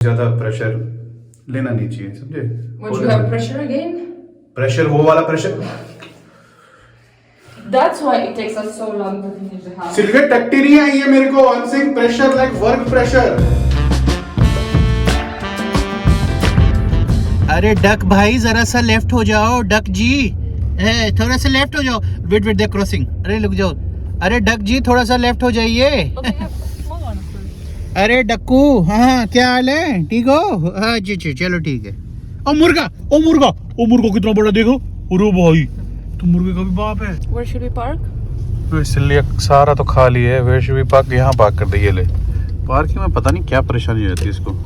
ज्यादा प्रेशर लेना नहीं चाहिए, समझे? Would you have pressure again? Pressure वो वाला pressure. That's why it takes us so long to finish the house. Silwai टट्टी नहीं आई है मेरे को। I'm saying pressure like work pressure. अरे डक भाई जरा सा लेफ्ट हो जाओ, डक जी थोड़ा सा लेफ्ट हो जाओ। वेट वेट, दे क्रॉसिंग। अरे रुक जाओ, अरे डक जी थोड़ा सा लेफ्ट हो जाइए। अरे डक्कू, हाँ क्या हाल है? ठीक हो? हाँ जी जी, चलो ठीक है। ओ मुर्गा, ओ मुर्गा, ओ मुर्गा कितना बड़ा देखो। अरे भाई तो मुर्गे का भी बाप है। Where should we park? इसलिए सारा तो खाली है। Where should we park? यहाँ पार्क कर दे। ये ले पार्किंग में पता नहीं क्या परेशानी रहती है इसको।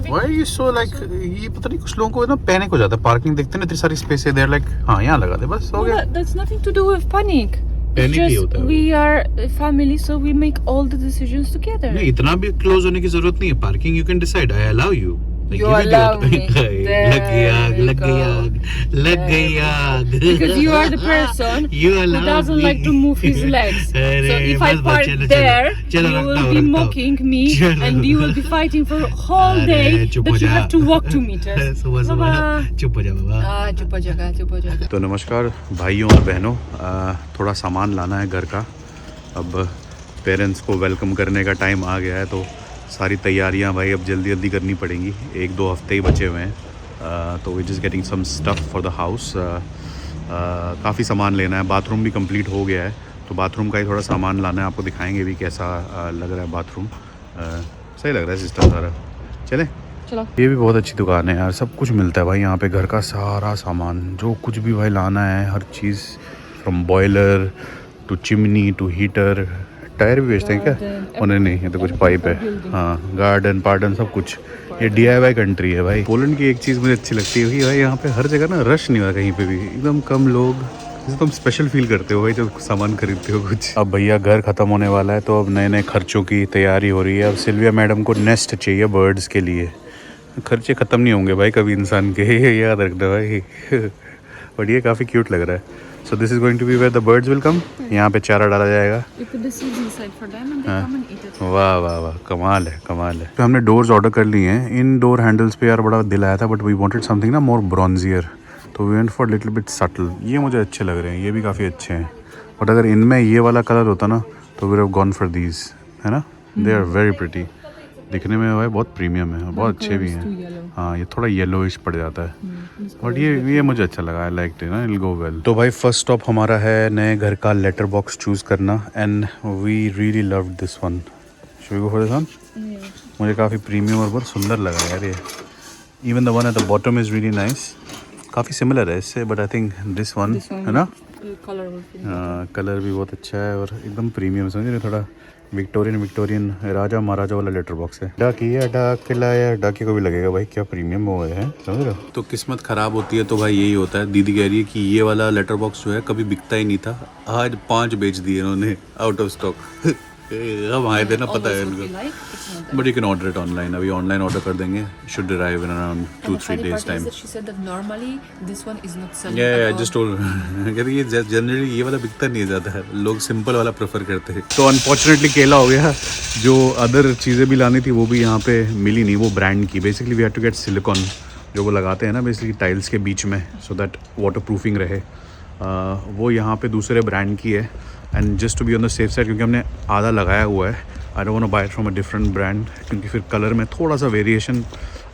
Why is so like ये पता नहीं कुछ लोगों को ना पैनिक हो जाता है। पार्किंग देखते हैं ना इतनी सारी स्पेस है, देयर लाइक हाँ यहाँ लगा दे बस हो गया। That's nothing to do with panic. It's Panic ही होता just है। we are a family, so we make all the decisions together. नहीं इतना भी क्लोज होने की जरूरत नहीं है। Parking you can decide, I allow you. You allow me. लग गई आग, लग गई आग, लग गई आग। Because you are the person You who allow doesn't me. like to move his legs. अरे, So if I बस, park चलो, there, चलो, you रखता will हूँ, be रखता हूँ। mocking me, चलो। and you will be fighting for a whole अरे, day चुप हो that you जा। have to walk 2 meters. सुबह सुबह बाबा। चुप हो जा बाबा। चुप हो जाएगा, चुप हो जाएगा। तो नमस्कार भाइयों और बहनों, थोड़ा सामान लाना है घर का। अब पेरेंट्स को वेलकम करने का टाइम आ गया है, तो सारी तैयारियां भाई अब जल्दी जल्दी करनी पड़ेंगी। 1-2 हफ्ते ही बचे हुए हैं। तो we just getting some stuff for the house. काफ़ी सामान लेना है। बाथरूम भी कंप्लीट हो गया है, तो बाथरूम का ही थोड़ा सामान लाना है। आपको दिखाएंगे भी कैसा लग रहा है बाथरूम। सही लग रहा है सिस्टम सारा। चलें चलो। ये भी बहुत अच्छी दुकान है यार, सब कुछ मिलता है भाई यहाँ पे। घर का सारा सामान जो कुछ भी भाई लाना है, हर चीज़ from boiler to chimney to heater. Tyre भी बेचते हैं क्या? उन्हें नहीं, ये तो कुछ पाइप है। हाँ, गार्डन पार्डन सब कुछ। ये DIY कंट्री है भाई। पोलैंड की एक चीज़ मुझे अच्छी लगती है कि भाई यहाँ पे हर जगह ना रश नहीं होता कहीं पे भी। एकदम कम लोग, जैसे तुम स्पेशल फील करते हो भाई जब सामान खरीदते हो कुछ। अब भैया घर ख़त्म होने वाला है, तो अब नए नए खर्चों की तैयारी हो रही है। अब सिल्विया मैडम को नेस्ट चाहिए बर्ड्स के लिए। खर्चे ख़त्म नहीं होंगे भाई कभी इंसान के, ये याद रखना भाई। बट ये काफ़ी क्यूट लग रहा है। So this is going to be where the birds will come. यहाँ पे चारा डाला जाएगा। You put the seeds inside for them and they come and eat it. वाह वाह वाह, कमाल है कमाल है। तो हमने डोर्स ऑर्डर कर लिए हैं। इन डोर हैंडल्स पे यार बड़ा दिल आया था, बट वी वांटेड समथिंग ना मोर ब्रॉन्जियर, तो we went for little bit subtle. ये मुझे अच्छे लग रहे हैं, ये भी काफ़ी अच्छे हैं। बट अगर इनमें ये वाला कलर होता ना तो we have gone for these, है ना? They are very pretty. दिखने में भाई बहुत प्रीमियम है, बहुत अच्छे भी हैं। हाँ, ये थोड़ा येलोइश पड़ जाता है, बट ये मुझे अच्छा लगा। आई लाइक इट ना, इट विल गो वेल। तो भाई फर्स्ट स्टॉप हमारा है नए घर का लेटर बॉक्स चूज़ करना, and we really loved this one. Should we go for this one? मुझे काफ़ी प्रीमियम और बहुत सुंदर लगा यार ये। Even the one at the bottom is really nice. काफ़ी सिमिलर है इससे, but I think this one है ना, कलर भी बहुत अच्छा है और एकदम प्रीमियम। समझ रहे, थोड़ा विक्टोरियन राजा महाराजा वाला लेटर बॉक्स है। डाकिया डाक लाया, डाके को भी लगेगा भाई क्या प्रीमियम वो है, समझ रहे हो? तो किस्मत ख़राब होती है तो भाई यही होता है। दीदी कह रही है कि ये वाला लेटर बॉक्स जो है कभी बिकता ही नहीं था, आज 5 बेच दिए इन्होंने आउट ऑफ स्टॉक। अब आए थे ना, पता है इनको। But you can order it online. अभी ऑनलाइन ऑर्डर कर देंगे, should arrive in around 2-3 days time. Just कह रही है जनरली ये वाला बिकता नहीं जाता है, लोग सिंपल वाला प्रेफर करते हैं। तो अनफॉर्चुनेटली केला हो गया। जो अदर चीज़ें भी लानी थी वो भी यहाँ पे मिली नहीं, वो ब्रांड की। Basically we had to get silicone, जो वो लगाते हैं ना बेसिकली टाइल्स के बीच में, सो दैट वाटर प्रूफिंग रहे। वो यहाँ पे दूसरे ब्रांड की है। And just to be on the safe side, क्योंकि हमने आधा लगाया हुआ है, I don't want to buy it from a different brand, क्योंकि फिर कलर में थोड़ा सा वेरिएशन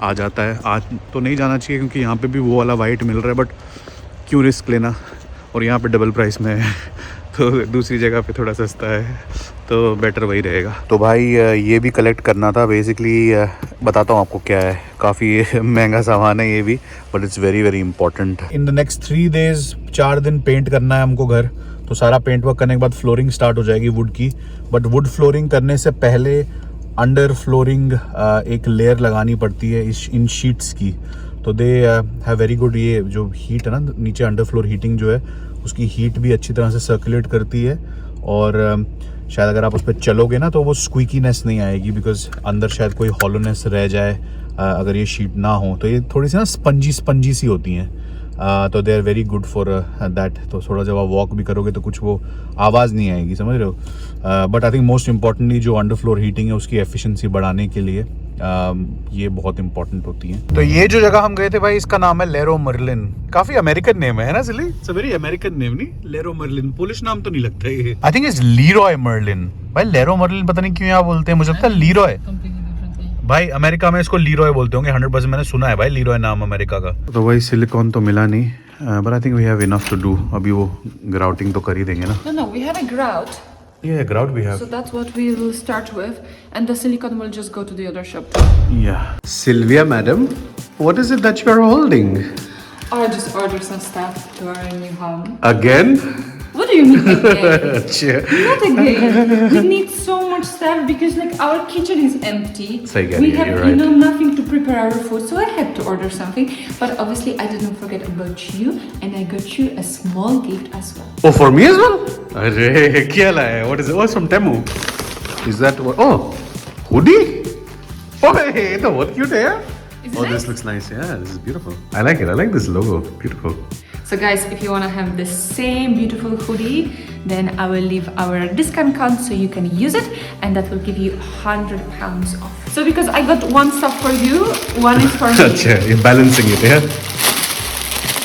आ जाता है। आज तो नहीं जाना चाहिए, क्योंकि यहाँ पे भी वो वाला वाइट मिल रहा है, बट क्यों रिस्क लेना, और यहाँ पे डबल प्राइस में है। तो दूसरी जगह पे थोड़ा सस्ता है, तो बेटर वही रहेगा। तो भाई ये भी कलेक्ट करना था बेसिकली। बताता हूँ आपको क्या है, काफ़ी महंगा सामान है ये भी, but it's very very important. In the next 3 days 4 दिन पेंट करना है हमको घर। तो सारा पेंट वर्क करने के बाद फ्लोरिंग स्टार्ट हो जाएगी वुड की। बट वुड फ्लोरिंग करने से पहले अंडर फ्लोरिंग एक लेयर लगानी पड़ती है इन शीट्स की। तो दे हैव वेरी गुड, ये जो हीट है ना नीचे अंडर फ्लोर हीटिंग जो है, उसकी हीट भी अच्छी तरह से सर्कुलेट करती है। और शायद अगर आप उस पर चलोगे ना तो वो स्क्वीकीनेस नहीं आएगी, बिकॉज अंदर शायद कोई हॉलोनेस रह जाए अगर ये शीट ना हो। तो ये थोड़ी सी ना स्पंजी सी होती हैं। तो they are very good for that. तो थोड़ा जब आप वॉक भी करोगे तो कुछ वो आवाज़ नहीं आएगी, समझ रहे हो? But I think most importantly जो अंडर फ्लोर हीटिंग है उसकी एफिशिएंसी बढ़ाने के लिए ये बहुत इंपॉर्टेंट होती हैं। तो ये जो जगह हम गए थे भाई, इसका नाम है लेरो मर्लिन। काफी अमेरिकन नेम है ना सिली? It's a very American name, नहीं? लेरो मर्लिन पोलिश नाम तो नहीं लगता ये। I think it's Leroy Merlin. भाई लेरो मर्लिन पता नहीं क्यों यहाँ बोलते हैं, मुझे लगता है लीरॉय। भाई अमेरिका में इसको लीरॉय बोलते होंगे 100%। मैंने सुना है भाई लीरॉय नाम अमेरिका का। तो भाई सिलिकॉन तो मिला नहीं, but I think we have enough to do. अभी वो ग्राउटिंग तो कर ही देंगे ना। No, we have a grout. Yeah, grout we have. So that's what we will start with, and the silicone will just go to the other shop. Yeah. Sylvia, madam, what is it that you are holding? I just ordered some stuff to our new home. Again? What do you mean again? Sure. Not again. We need so much stuff because like our kitchen is empty. Say again, we yeah, have you're right. nothing to prepare our food, so I had to order something. But obviously I didn't forget about you, and I got you a small gift as well. Oh, for me as well? Arre, kya laya hai? What is it? Oh, it's from Temu. Is that what? Oh, hoodie? Oh, hey, it's बहुत cute है यार. Is it Oh, nice? this looks nice. Yeah, this is beautiful. I like it. I like this logo. Beautiful. So guys, if you want to have the same beautiful hoodie, then I will leave our discount code so you can use it, and that will give you £100 off. So because I got one stuff for you, one is for me. Acha, you're balancing it, yeah?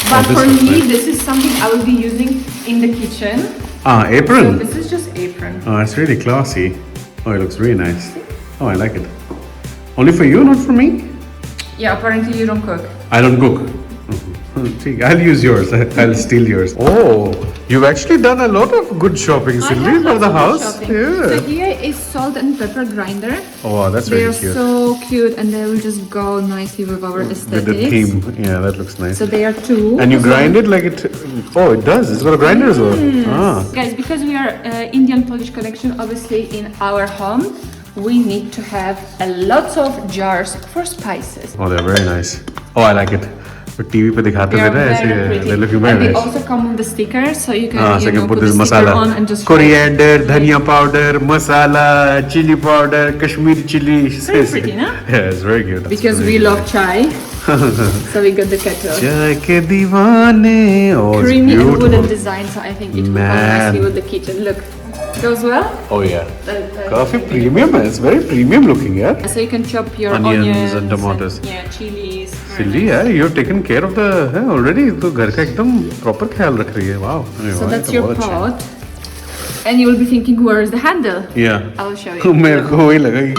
But this for looks me, nice. this is something I will be using in the kitchen. Ah, So apron. this is just apron. Oh, it's really classy. Oh, it looks really nice. Oh, I like it. Only for you, not for me? Yeah, apparently you don't cook. I don't cook. I'll use yours. I'll steal yours. Oh, you've actually done a lot of good shopping, I Sylvie, have for lots the of house. shopping. Yeah. So here is salt and pepper grinder. Oh, that's They really are cute. so cute, and they will just go nicely with our With aesthetics. the theme. Yeah, that looks nice. So they are two. And you grind it like it. Oh, it does. It's got a grinder as well. Ah. Guys, because we are Indian Polish connection, obviously in our home, we need to have a lot of jars for spices. Oh, they're very nice. Oh, I like it. तो TV पे दिखाते They थे are ना ऐसे very pretty. they're looking And very they nice. also come with the sticker, so you can, हाँ, so you you know, can put put the this sticker masala, on and just fry. coriander, dhania powder, masala, chili powder, Kashmiri chili. Very pretty, no? Yeah, it's very cute. That's Because really we love chai, so we got the kettle. चाय के दीवाने. Oh, it's Creamy and beautiful. wooden design, so I think it will go Man. nicely with the kitchen. Look, goes well. Oh yeah. The- काफी premium है. It's very premium looking, yeah. So you can chop your Onions onions and tomatoes. yeah, chilies. Silly, yeah. You've taken care of the already. तो घर का एकदम proper ख्याल रख रही है. Wow. So that's your pot. And you will be thinking, where is the handle? Yeah. I will show you. मेरे को वही लगा कि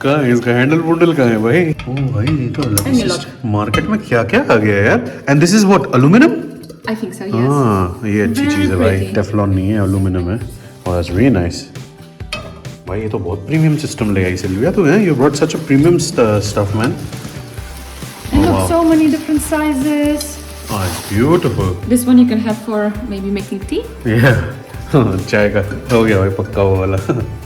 कहाँ है इसका हैंडल वुंडल कहाँ है भाई? ओ भाई ये तो अलग And you सिस्टम मार्केट में क्या क्या आ गया है यार? And this is what aluminum? I think so, yes. हाँ ये अच्छी Very चीज़ है भाई. pretty. टेफ्लॉन नहीं है aluminum है. Oh that's really nice. भाई ये तो बहुत प्रीमियम सिस्टम ले आई सिल्विया तू है. You brought such a premium stuff man. And look, wow. so many different sizes. Oh it's beautiful. This one you can have for maybe making tea. Yeah. चाय का हो गया भाई पक्का वो वाला.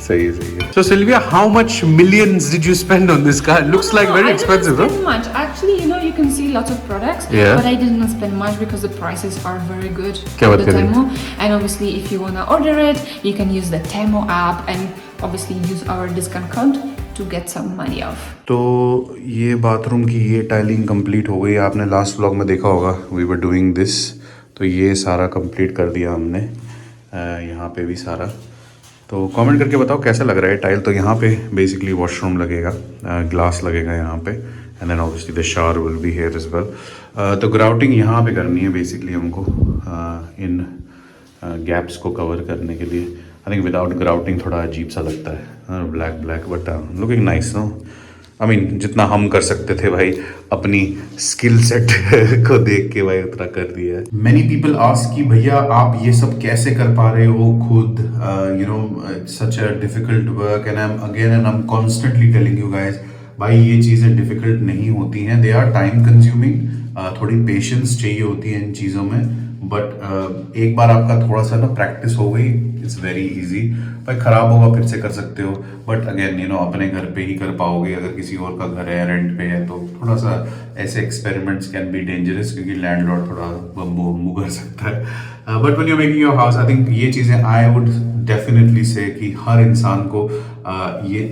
सही है. So Sylvia, how much millions did you spend on this car? It looks like No, very I expensive, didn't huh? spend much. Actually, you know, you can see lots of products, Yeah. but I did not spend much because the prices are very good क्या on बात the कर रही Temu. And obviously, if you wanna order it, you can use the Temu app and obviously use our discount code to get some money off. तो ये bathroom की ये tiling complete हो गई. आपने लास्ट व्लॉग में देखा होगा वी वर डूइंग दिस. तो ये सारा कंप्लीट कर दिया हमने. यहाँ पे भी सारा. तो कमेंट करके बताओ कैसा लग रहा है टाइल. तो यहाँ पे बेसिकली वॉशरूम लगेगा, ग्लास लगेगा यहाँ पे, and then obviously the shower will be here as well. तो ग्राउटिंग यहाँ पे करनी है बेसिकली हमको इन गैप्स को कवर करने के लिए. आई थिंक विदाउट ग्राउटिंग थोड़ा अजीब सा लगता है, black black, but looking nice no. I mean जितना हम कर सकते थे भाई अपनी स्किल सेट को देख के भाई उतना कर दिया है. मेनी पीपल आस्क कि भैया आप ये सब कैसे कर पा रहे हो खुद. You know such a difficult work and I am constantly telling you guys भाई ये चीज़ें डिफिकल्ट नहीं होती हैं. They are time consuming. थोड़ी पेशेंस चाहिए होती है इन चीज़ों में. बट एक बार आपका थोड़ा सा ना प्रैक्टिस हो गई इट्स वेरी इजी. भाई ख़राब होगा फिर से कर सकते हो, बट अगेन यू नो अपने घर पे ही कर पाओगे. अगर किसी और का घर है रेंट पे है तो थोड़ा सा ऐसे एक्सपेरिमेंट्स कैन बी डेंजरस क्योंकि लैंडलॉर्ड थोड़ा बम्बू कर सकता है. But when you making your house I think ये चीज़ें आई वुड डेफिनेटली से कि हर इंसान को ये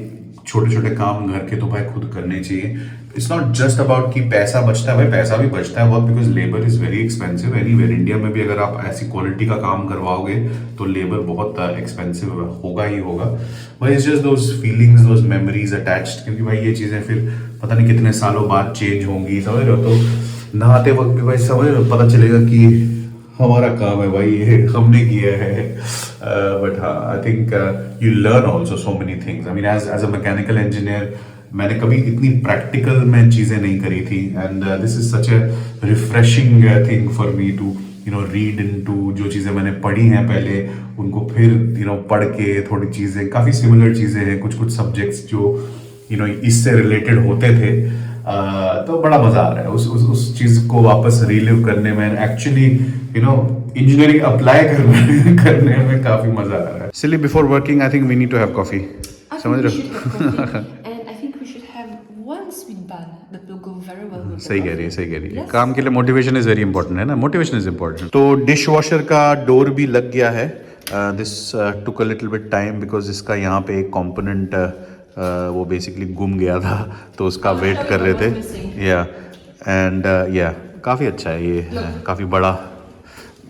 छोटे छोटे काम घर के तो भाई खुद करने चाहिए. इट्स नॉट जस्ट अबाउट कि पैसा बचता है, भाई पैसा भी बचता है बहुत, because labour is very expensive anywhere. India में भी अगर आप ऐसी क्वालिटी का काम करवाओगे तो लेबर बहुत एक्सपेंसिव होगा ही होगा। भाई it's just those feelings, those memories attached, क्योंकि भाई ये चीजें फिर पता नहीं कितने सालों बाद चेंज होंगी, समझ रहे हो। तो नहाते वक्त भी भाई समझ रहे हो, पता चलेगा कि हमारा काम है भाई, ये हमने किया है। बट हाँ, I think you learn also so many things. I mean as a mechanical engineer मैंने कभी इतनी प्रैक्टिकल में चीजें नहीं करी थी, and this is such a refreshing thing for me to read into जो चीजें मैंने पढ़ी हैं पहले, उनको फिर पढ़ के थोड़ी चीजें, काफी सिमिलर चीजें हैं, कुछ कुछ सब्जेक्ट्स जो इससे रिलेटेड होते थे। तो बड़ा मजा आ रहा है उस चीज को वापस रिलिव करने में, एक्चुअली इंजीनियरिंग अप्लाई करने में काफी मजा आ रहा है। सिली before working I think we need to have coffee, समझ रहे हो। सही कह रही है, सही कह रही है। काम के लिए मोटिवेशन इज वेरी इंपॉर्टेंट है ना, मोटिवेशन इज इंपॉर्टेंट। तो डिश वॉशर का डोर भी लग गया है। This took a little bit time because इसका यहाँ पे एक कंपोनेंट वो बेसिकली गुम गया था, तो उसका वेट कर रहे थे। या एंड या काफ़ी अच्छा है ये, काफ़ी बड़ा।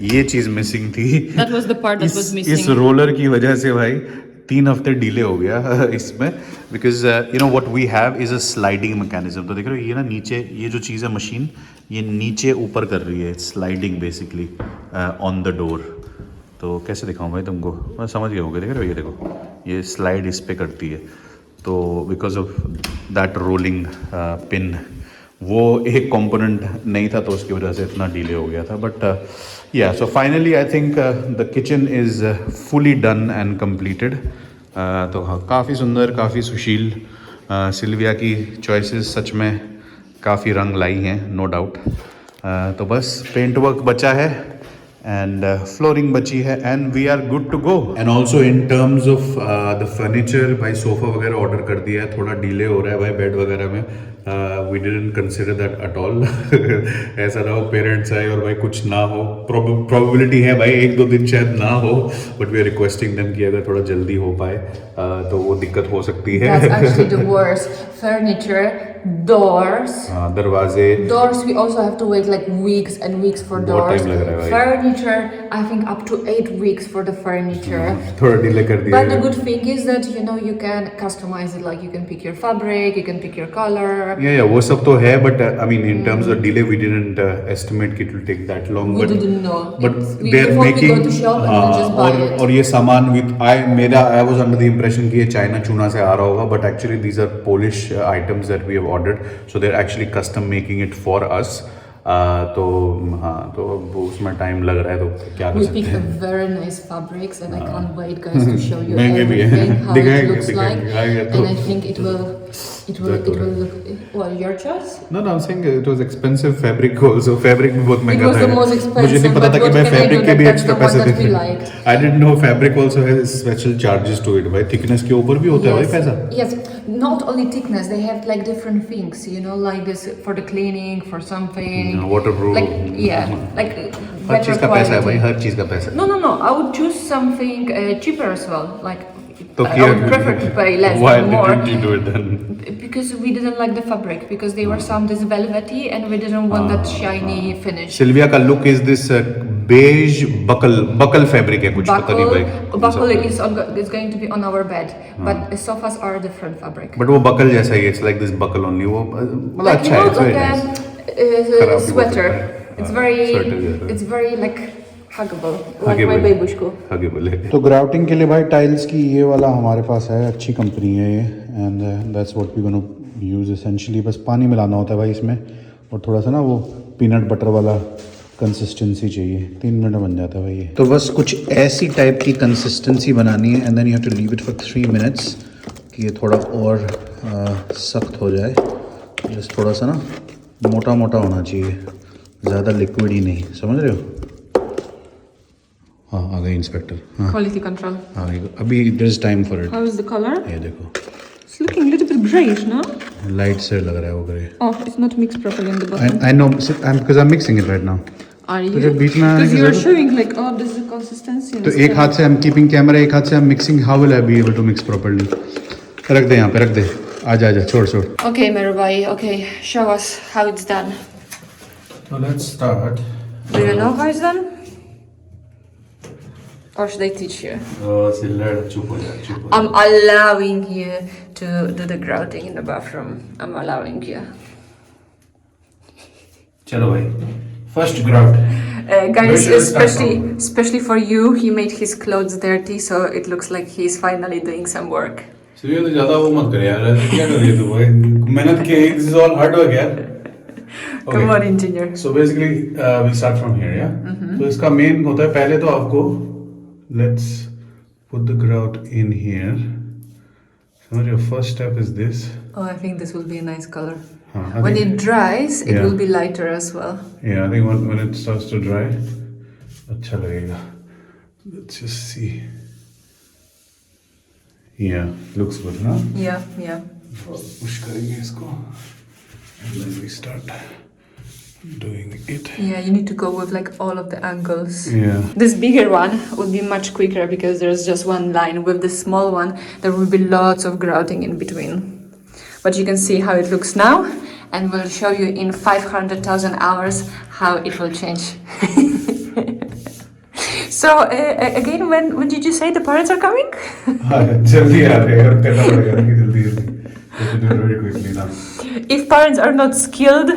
ये चीज़ मिसिंग थी, That was the part that was missing. इस रोलर की वजह से भाई 3 हफ्ते डिले हो गया इसमें, because what we have is a sliding mechanism. तो देख रहे हो ये ना नीचे, ये जो चीज़ है मशीन, ये नीचे ऊपर कर रही है, sliding basically on the door. तो कैसे दिखाऊं भाई तुमको, मैं समझ गया होंगे। देख रहे हो ये देखो, ये स्लाइड इस पे करती है। तो because of that rolling pin, वो एक कंपोनेंट नहीं था, तो उसकी वजह से इतना डिले हो गया था। बट या so finally I think the kitchen is fully done and completed. तो हाँ, काफ़ी सुंदर, काफ़ी सुशील। सिल्विया की चॉइसेस सच में काफ़ी रंग लाई हैं, नो डाउट। तो बस पेंट वर्क बचा है एंड फ्लोरिंग बची है and we are good to go. And also in terms of the furniture, भाई सोफ़ा वगैरह ऑर्डर कर दिया है, थोड़ा डिले हो रहा है भाई बेड वगैरह में। We didn't consider that at all. ऐसा ना हो पेरेंट्स आए और भाई कुछ ना हो, प्रोबेबिलिटी है भाई 1-2 दिन शायद ना हो, but we are requesting them कि अगर थोड़ा जल्दी हो पाए तो वो दिक्कत हो सकती है। That's actually the worst. Furniture, doors. दरवाजे। Doors, we also have to wait like weeks and weeks for बहुत doors. time लग रहा है भाई। Furniture, I think up to 8 weeks for the furniture. थोड़ा डिले कर दिया But the है। good thing is that you can customize it. Like you can pick your fabric, you can pick your color. Yeah, वो सब तो है, but I mean in terms of delay, we didn't estimate कि it will take that long. We but didn't know. But We they're before we making go to shop and we'll just buy it. और ये सामान with I was under the impression कि ये China चूना से आ रहा होगा, but actually these are Polish items that we have ordered, so they're actually custom making it for us. तो हाँ, तो अब उसमें टाइम लग रहा है, तो क्या कर We सकते picked हैं। a very nice fabrics and I can't wait guys to show you महंगे भी हैं। everything how it दिखाएंगे, looks like दिखाएंगे तो। and I think it will look well your choice. No, I'm saying it was expensive fabric also. Fabric भी बहुत महंगा was था। the most expensive, मुझे नहीं पता था but कि what मैं can I fabric do? के भी That's extra the one पैसे that we देने। liked. I didn't know fabric also has special charges to it. भाई thickness के ऊपर भी होता है भाई पैसा। Yes, not only thickness, they have like different things, like this for the cleaning, for something. Waterproof। Like, yeah, like her better चीज का पैसा है भाई, quality. हर चीज का पैसा। No, I would choose something cheaper as well. Like, तो I would prefer to pay less Why than more. didn't you do it then? Because we didn't like the fabric, because they were some this velvety and we didn't want that shiny finish. Sylvia का look is this beige buckle fabric है कुछ पता नहीं भाई। Buckle is going to be on our bed, but the sofas are a different fabric. But वो buckle जैसा ही, it's like this buckle only। वो मतलब Like, अच्छा है, it's very like nice। a खराब भी sweater. बोल सकते हैं। It's very, Sweater जैसा। it's very like huggable, like Huggable। my babushko. आगे बोले। तो ग्राउटिंग के लिए भाई टाइल्स की ये वाला हमारे पास है, अच्छी कंपनी है ये, and that's what we gonna use essentially. बस पानी मिलाना होता है भाई इसमें, और थोड़ा सा ना वो पीनट बटर वाला कंसिस्टेंसी चाहिए। 3 मिनट में बन जाता है भाई ये। तो बस कुछ ऐसी टाइप की कंसिस्टेंसी बनानी है, and then you have to leave it for 3 minutes कि ये थोड़ा और सख्त हो जाए। जस्ट थोड़ा सा ना मोटा मोटा होना चाहिए, ज़्यादा लिक्विड ही नहीं, समझ रहे हो। हाँ आ गई इंस्पेक्टर। हाँ Quality control. हाँ अभी there is time for it. How is the color? ये देखो It's looking a little bit grayish, no? Light से लग रहा है वो grey. Oh, it's not mixed properly in the bottom. I know because I'm mixing it right now. Are you? तुझे बीच में आने Because की you are जरूरत- showing like, oh, this is the consistency. and तो एक stuff. हाथ से I'm keeping camera, एक हाथ से I'm mixing. How will I be able to mix properly? रख दे यहाँ पे, रख दे। आजा आजा छोड़ छोड़. Okay, Mirabai, okay, show us how it's done. So let's start. Do you know how it's done? Or should I teach you? सिल्लड़ चुप हो जा चुप हो. I'm allowing you to do the grouting in the bathroom. I'm allowing you. चलो भाई. First grout. Guys, Where should I start especially for you, he made his clothes dirty, so it looks like he's finally doing some work. सिर्फ तो ज़्यादा वो मत कर यार. क्या कर रही है तू भाई? मेहनत की. This is all hard work यार. Come on, engineer. So basically, we start from here, yeah. तो इसका main होता है पहले तो आपको let's put the grout in here. So your first step is this. Oh, I think this will be a nice color. I When think- it dries, it Yeah. will be lighter as well. Yeah, I think when it starts to dry, अच्छा लगेगा. Let's just see. Yeah, looks good, ना? Yeah, yeah. Push करेंगे इसको. And then we start doing it. Yeah, you need to go with like all of the angles. Yeah. This bigger one would be much quicker because there's just one line. With the small one, there will be lots of grouting in between. But you can see how it looks now, and we'll show you in 500,000 hours how it will change. So, again, when did you say the parents are coming? हाँ जल्दी आ रहे हैं और करना पड़ेगा कि जल्दी जल्दी. We have to do it very quickly now. If parents are not skilled,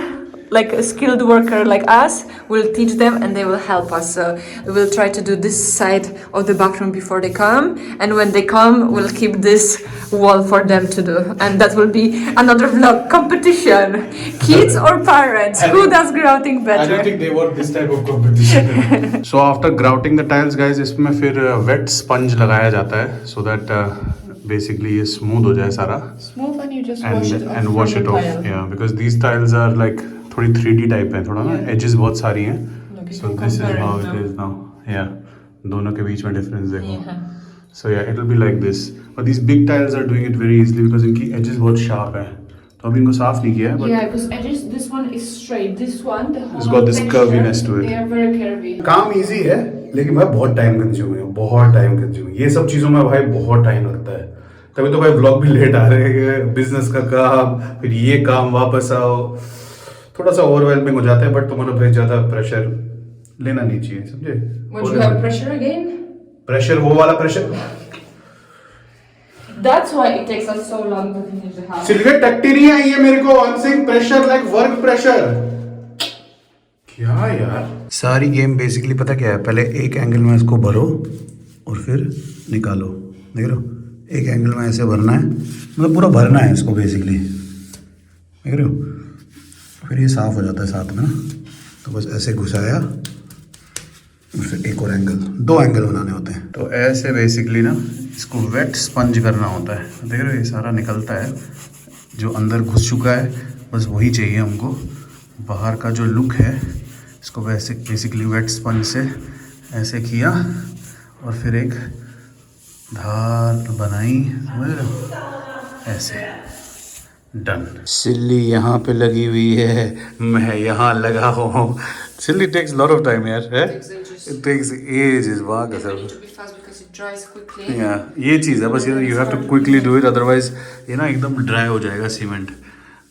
like a skilled worker like us, we'll teach them and they will help us. So we'll try to do this side of the bathroom before they come, and when they come, we'll keep this wall for them to do. And that will be another vlog competition. Kids or parents, who does grouting I better? don't think they want this type of competition. So after grouting the tiles, guys, इसमें फिर wet sponge लगाया जाता है, so that basically ये smooth हो जाए सारा. Smooth, and you just And wash it off. Yeah, because these tiles are like थोड़ी 3D टाइप है थोड़ा ना, edges बहुत सारी हैं. So this is how it is now. Yeah, दोनों के बीच में difference देखो. So yeah, it will be like this. But these big tiles are doing it very easily because इनकी edges बहुत sharp है. तो अभी इनको साफ नहीं किया है. But Yeah, because edges, this one is straight. This one, the whole It's got this texture, curviness to it. They are very curvy. काम इजी है लेकिन भाई बहुत टाइम कंज्यूमिंग है, बहुत टाइम कंज्यूमिंग. ये सब चीज़ों में भाई बहुत टाइम लगता है. तभी तो भाई व्लॉग भी लेट आ रहे हैं. बिजनेस का काम, फिर ये काम, वापस आओ, थोड़ा सा ओवरवेलमिंग हो जाता है. बट तुम्हारा भाई ज़्यादा प्रेशर लेना नहीं चाहिए, समझे? Would you have pressure again? Pressure, वो वाला pressure. That's why it takes us so long to finish the house. Silver टट्टी नहीं आई है मेरे को. आई am saying pressure like work pressure. क्या यार, सारी गेम बेसिकली पता क्या है? पहले एक एंगल में इसको भरो और फिर निकालो. देख रहे हो, एक एंगल में ऐसे भरना है, मतलब पूरा भरना है इसको बेसिकली. देख रहे हो, फिर ये साफ हो जाता है साथ में ना. तो बस ऐसे घुसाया और फिर एक और एंगल, दो एंगल बनाने होते हैं. तो ऐसे बेसिकली ना इसको वेट स्पंज करना होता है. देख रहे हो, ये सारा निकलता है जो अंदर घुस चुका है. बस वही चाहिए हमको. बाहर का जो लुक है इसको वैसे बेसिकली वेट स्पंज से ऐसे किया और फिर एक धार बनाई, समझ रहे हो, ऐसे. डन. सिल्ली यहाँ पे लगी हुई है, मैं यहाँ लगा हुआ हूँ. सिल्ली टेक्स लॉट ऑफ टाइम यार. है, इट टेक्स एजेस. वाह कसम. To be fast because it dries quickly. ये चीज़ है बस. You have to quickly do it, otherwise ये ना एकदम ड्राई हो जाएगा सीमेंट.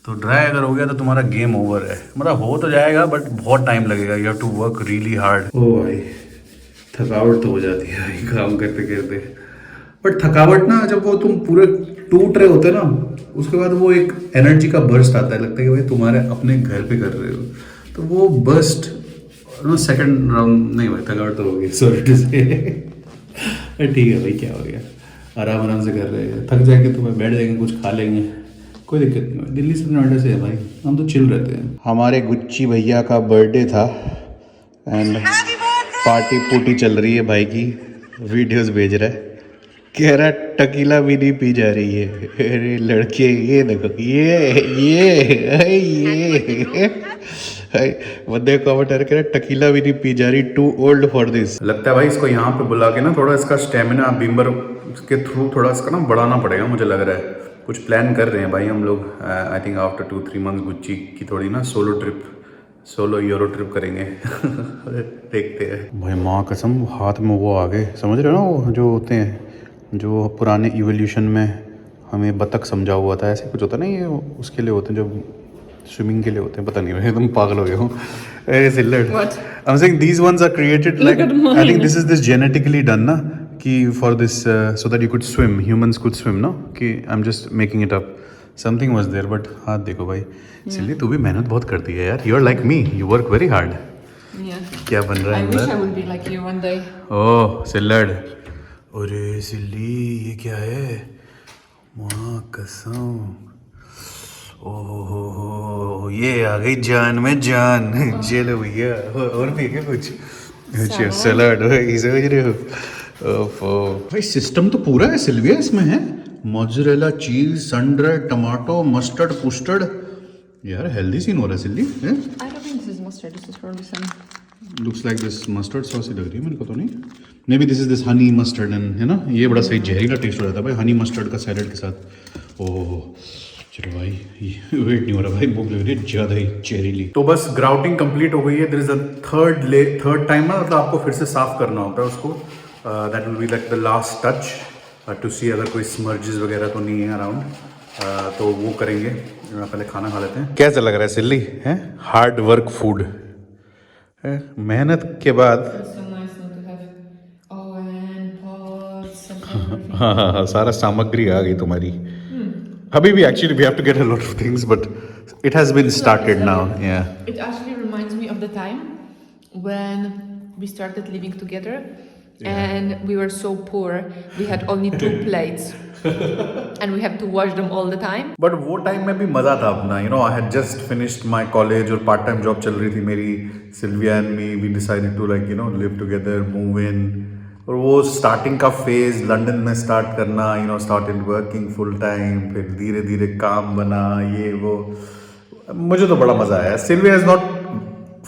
तो ड्राई अगर हो गया तो तुम्हारा गेम ओवर है. मतलब हो तो जाएगा बट बहुत टाइम लगेगा. You have to work really hard. ओ भाई, थकावट तो हो जाती है भाई काम करते करते. बट थकावट ना, जब वो तुम पूरे टूट रहे होते ना, उसके बाद वो एक एनर्जी का बर्स्ट आता है. लगता है कि भाई तुम्हारे अपने घर पे कर रहे हो. तो वो बर्स्ट सेकंड राउंड नहीं भाई, थकावट तो हो गई. सॉरी टू से. ठीक है भाई, क्या हो गया, आराम आराम से कर रहे हैं. थक जाएंगे तो बैठ जाएंगे, कुछ खा लेंगे, कोई दिक्कत नहीं. दिल्ली से नोएडा से है भाई, हम तो चिल रहते हैं. हमारे गुच्ची भैया का बर्थडे था एंड पार्टी पुटी चल रही है भाई की. वीडियोस भेज रहा है, कह रहा टकीला भी नहीं पी जा रही है. अरे लड़के, ये देखो, ये बंदे कमेंटर कह रहे टकीला भी नहीं पी जा रही, टू ओल्ड फॉर दिस. लगता है भाई इसको यहाँ पे बुला के ना थोड़ा इसका स्टेमिना बीमर के थ्रू थोड़ा इसका ना बढ़ाना पड़ेगा, मुझे लग रहा है. कुछ प्लान कर रहे हैं भाई हम लोग. I think after 2-3 months Gucci की थोड़ी ना सोलो यूरो ट्रिप करेंगे. देखते हैं भाई. माँ कसम, हाथ में वो आ गए, समझ रहे हो ना, वो जो होते हैं जो पुराने इवोल्यूशन में हमें बतख समझा हुआ था, ऐसे कुछ होता नहीं, ये उसके लिए होते हैं जो स्विमिंग के लिए होते हैं, पता नहीं मैं एकदम पागल हो गया हूँ। ए सिल्लर, What? I am saying these ones are created like, at mine. I think this is genetically done ना, कि for this so that you could swim, humans could swim ना, कि I am just making it up, something was there, but हाथ देखो भाई सिल्ली, तू भी मेहनत बहुत करती है यार, you are like me, you work very hard. Yeah. क्या बन रहा I है wish अंदर? I would be like you one day. ओह सिल्लड़, अरे सिल्ली ये क्या है, माँ कसम, ओह ये आ गई जान में जान। चलो भैया, और भी है क्या कुछ? अच्छा सलाद वही समझ रहे हो? ओफो भाई सिस्टम तो पूरा है सिल्विया इसमें है, मोज़रेला चीज, सन ड्राइड टमाटो, मस्टर्ड पुस्टर्ड, यार हेल्दी सीन हो रहा है सिल्ली है? I don't think this is mustard. This is probably some. Looks like this mustard sauce ही लग रही है मेरे को, तो नहीं maybe this is this honey mustard and, है ना, ये बड़ा सही जहरीला टेस्ट हो जाता है भाई हनी मस्टर्ड का सैलेड के साथ। ओह चलो भाई, वेट नहीं हो रहा भाई, भूख लग रही है ज़्यादा ही जहरीली। तो बस ग्राउटिंग कंप्लीट हो गई है, there is a third time ना, मतलब आपको फिर से साफ करना होता है उसको, that will be like the last touch to see अगर कोई स्मर्जेस वगैरह तो नहीं है अराउंड, तो वो करेंगे। पहले खाना खा लेते हैं। कैसा लग रहा है सिल्ली, है हार्ड वर्क फूड, मेहनत के बाद। It's so nice not to have oven, pots, and everything. हाँ हाँ हाँ, सारा सामग्री आ गई तुम्हारी। अभी भी actually we have to get a lot of things, but it has been started now. या It actually reminds me of the time when we started living together and we were so poor. We had only 2 plates and we have to wash them all the time. But वो time में भी मज़ा था अपना, you know, I had just finished my college और part time job चल रही थी मेरी, Sylvia and me we decided to like you know live together, move in, और वो स्टार्टिंग का फेज लंदन में स्टार्ट करना, you know, started working full time, फिर धीरे धीरे काम बना, ये वो, मुझे तो बड़ा मज़ा आया। Sylvia is not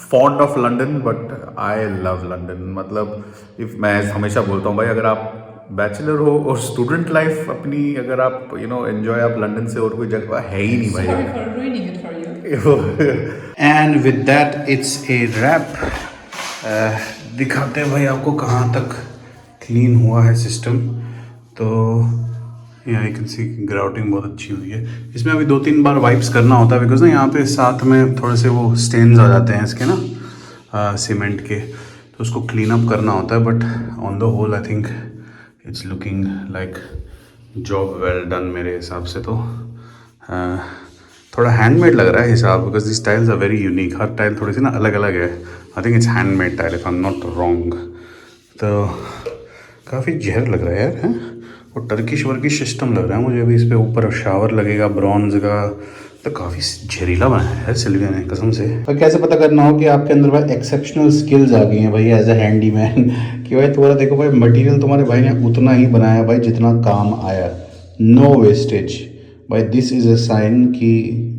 fond of London but I love London, मतलब इफ मैं हमेशा बोलता हूँ भाई, अगर आप बैचलर हो और स्टूडेंट लाइफ अपनी अगर आप यू नो एंजॉय आप लंदन से और कोई जगह है ही नहीं भाई। Sorry for ruining it for you. And with that it's a wrap. दिखाते हैं भाई आपको कहाँ तक क्लीन हुआ है सिस्टम। तो यहाँ यू कैन सी ग्राउटिंग बहुत अच्छी हुई है। इसमें अभी 2-3 बार वाइप्स करना होता है बिकॉज ना यहाँ पे साथ में थोड़े से वो स्टेन्स आ जाते हैं इसके ना सीमेंट के, तो उसको क्लीन अप करना होता है। But on the whole I think it's looking like job well done मेरे हिसाब से। तो थोड़ा हैंडमेड लग रहा है हिसाब, because this tiles are very unique. हर टाइल थोड़ी सी ना अलग अलग है। I think it's handmade tile if I am not wrong. तो काफ़ी जहर लग रहा है यार, हैं, और टर्किश वर्किश सिस्टम लग रहा है मुझे। अभी इस पर ऊपर शावर लगेगा ब्रॉन्ज का, तो काफ़ी जहरीला बनाया है सिल्विया ने कसम से। और कैसे पता करना हो कि आपके अंदर भाई एक्सेप्शनल स्किल्स आ गई हैं भाई एज ए हैंडीमैन कि भाई तुम्हारा देखो भाई मटेरियल तुम्हारे भाई ने उतना ही बनाया भाई जितना काम आया, नो वेस्टेज भाई। दिस इज अ साइन कि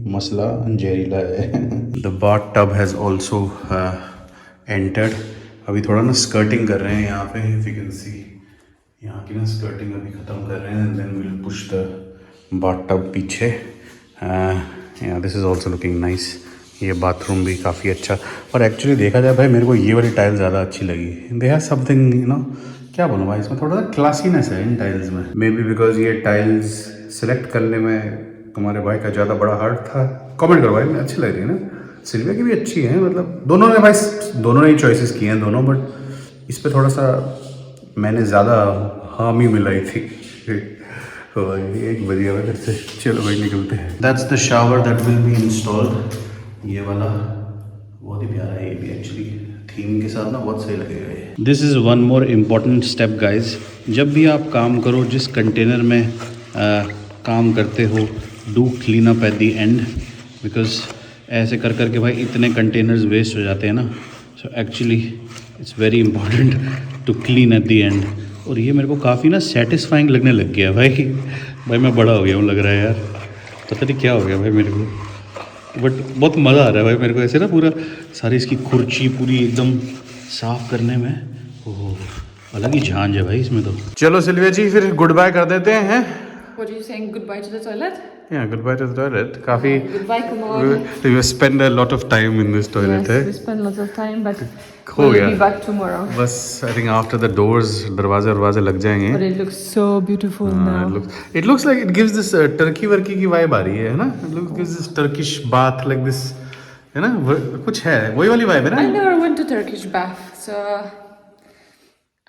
मसला जहरीला है। The bath tub has also entered. अभी थोड़ा ना स्कर्टिंग कर रहे हैं यहाँ पे, इफ यू कैन सी यहाँ की ना स्कर्टिंग अभी ख़त्म कर रहे हैं, then will push the bathtub पीछे। This is also looking nice. ये बाथरूम भी काफ़ी अच्छा। और एक्चुअली देखा जाए भाई मेरे को ये वाली टाइल ज़्यादा अच्छी लगी। They have something you know, क्या बोलूँ भाई, इसमें थोड़ा सा क्लासीनेस है इन टाइल्स में। मे बी बिकॉज ये टाइल्स सेलेक्ट करने में तुम्हारे भाई का ज़्यादा बड़ा हार्ट था। कमेंट करो भाई, मैं अच्छी लग रही है ना। सिल्विया की भी अच्छी है, मतलब दोनों ने भाई दोनों ने ही चॉइसेस किए हैं दोनों, बट इस पर थोड़ा सा मैंने ज़्यादा हामी मिलाई थी। तो भाई 1 बजे हुआ घर से, चलो भाई निकलते हैं। That's the shower that will be installed. ये वाला बहुत ही प्यारा है, ये भी एक्चुअली थीम के साथ ना बहुत सही लगेगा ये। This is one more important step guys. जब भी आप काम करो, जिस कंटेनर में काम करते हो, do clean up at the and, because ऐसे कर कर के भाई इतने कंटेनर्स वेस्ट हो जाते हैं ना। So actually it's very important to clean at the end. और ये मेरे को काफ़ी ना सेटिस्फाइंग लगने लग गया भाई। भाई मैं बड़ा हो गया हूँ लग रहा है यार, पता नहीं क्या हो गया भाई मेरे को, बट बहुत मज़ा आ रहा है भाई मेरे को ऐसे ना पूरा सारी इसकी खुर्ची पूरी एकदम साफ़ करने में। ओह अलग ही झांझ है भाई इसमें तो। चलो सिल्विया जी फिर गुड बाय कर देते हैं। What are you saying? Goodbye to the toilet? Yeah, goodbye to the toilet. काफी Goodbye, commode. you spend a lot of time in this toilet, Yes, है? we spend lots of time, but हो we'll गया। be back tomorrow. बस I think after the doors दरवाजे लग जाएंगे। But it looks so beautiful now. It looks like it gives this turkey Varkey की vibe आ रही है ना? It gives this Turkish bath like this, है ना? कुछ है वही वाली vibe है I ना? never went to Turkish bath, so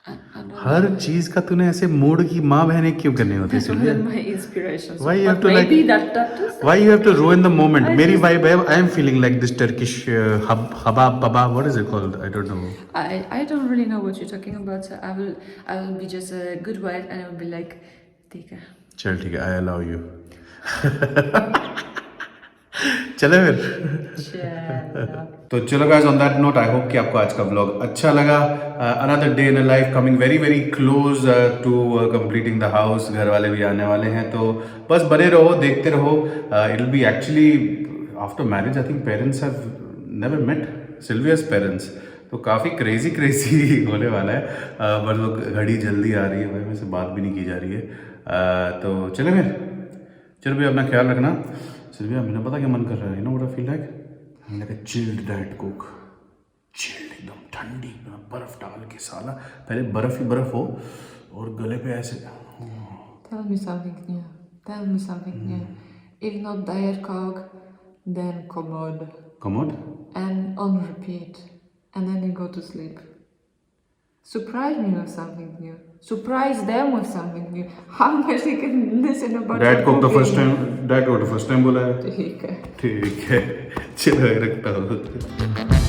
I don't हर चीज का तूने ऐसे मूड की माँ बहने क्यों करनी होती है Sylvia? know my inspirations. Why you have But to maybe like? that is. Why you have to ruin the moment? मेरी vibe है. I am feeling like this Turkish habab baba. What is it called? I don't know. I don't really know what you're talking about. So I will be just a good wife and I will be like, Tika. चल ठीक है. I allow you. चले फिर. तो चलो guys on that note I hope कि आपको आज का व्लॉग अच्छा लगा. Another day in a life coming very very close to completing the house. घर वाले भी आने वाले हैं तो बस बने रहो देखते रहो. It will be actually after marriage I think parents have never met. Sylvia's parents तो काफ़ी क्रेजी होने वाला है. बस वो घड़ी जल्दी आ रही है भाई. मेरे से बात भी नहीं की जा रही है. तो चले फिर. चलो भैया अपना ख्याल रखना. सिल्विया मैंने पता क्या मन कर रहा है. You know what I feel like like a chilled diet coke. chilled एकदम ठंडी बर्फ डाल के साला. पहले बर्फ ही बर्फ हो और गले पे ऐसे. Tell me something new. Tell me something new. If not Diet Coke, then Commode. Commode? And on repeat. And then you go to sleep. Surprise me with something new. Surprise them with something new. How much they can listen about Diet Coke the cooking. first time. Diet Coke the first time बोला है. ठीक है. ठीक है. चलो रखता हूँ.